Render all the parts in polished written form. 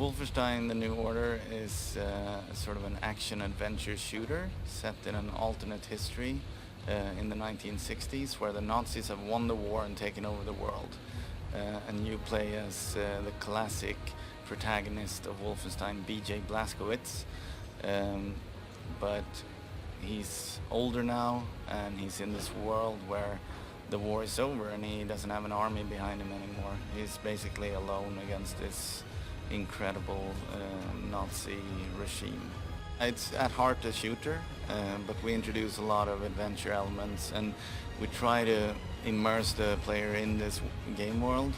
Wolfenstein: The New Order is sort of an action-adventure shooter set in an alternate history in the 1960s, where the Nazis have won the war and taken over the world. And you play as the classic protagonist of Wolfenstein, B.J. Blazkowicz, but he's older now, and he's in this world where the war is over and he doesn't have an army behind him anymore. He's basically alone against this incredible Nazi regime. It's at heart a shooter, but we introduce a lot of adventure elements, and we try to immerse the player in this game world,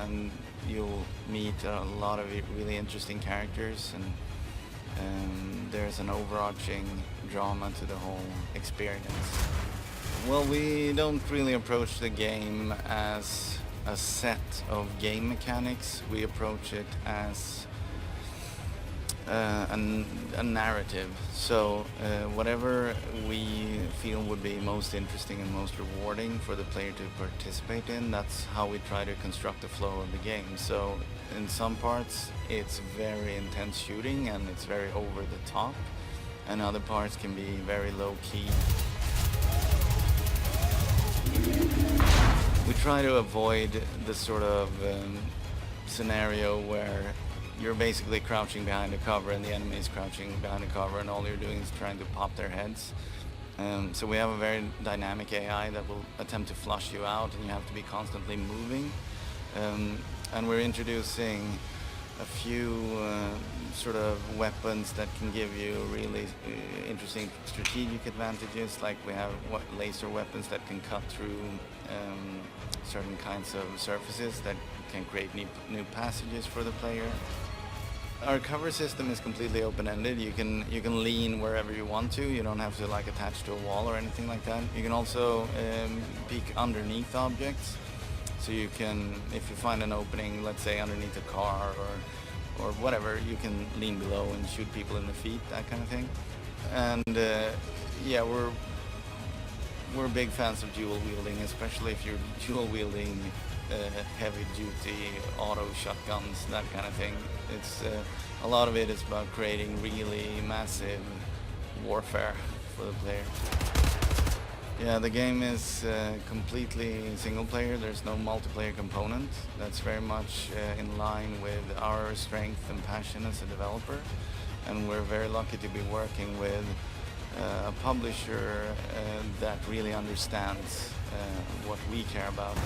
and you'll meet a lot of really interesting characters, and there's an overarching drama to the whole experience. Well, we don't really approach the game as a set of game mechanics. We approach it as a narrative. So whatever we feel would be most interesting and most rewarding for the player to participate in, that's how we try to construct the flow of the game. So in some parts it's very intense shooting and it's very over the top, and other parts can be very low key. We try to avoid the sort of scenario where you're basically crouching behind a cover and the enemy is crouching behind a cover and all you're doing is trying to pop their heads. So we have a very dynamic AI that will attempt to flush you out, and you have to be constantly moving. And we're introducing a few sort of weapons that can give you really interesting strategic advantages. Like we have laser weapons that can cut through certain kinds of surfaces that can create new passages for the player. Our cover system is completely open-ended. You can lean wherever you want to. You don't have to like attach to a wall or anything like that. You can also peek underneath objects. So you can, if you find an opening, let's say underneath a car or whatever, you can lean below and shoot people in the feet, that kind of thing. And yeah, we're big fans of dual wielding, especially if you're dual wielding heavy-duty auto shotguns, that kind of thing. It's a lot of it is about creating really massive warfare for the player. Yeah, the game is completely single player. There's no multiplayer component. That's very much in line with our strength and passion as a developer, and we're very lucky to be working with a publisher that really understands what we care about.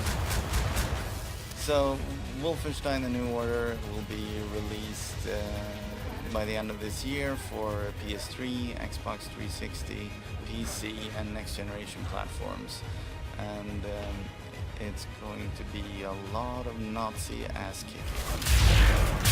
So Wolfenstein: The New Order will be released by the end of this year for PS3, Xbox 360, PC and next generation platforms, and it's going to be a lot of Nazi ass kicking.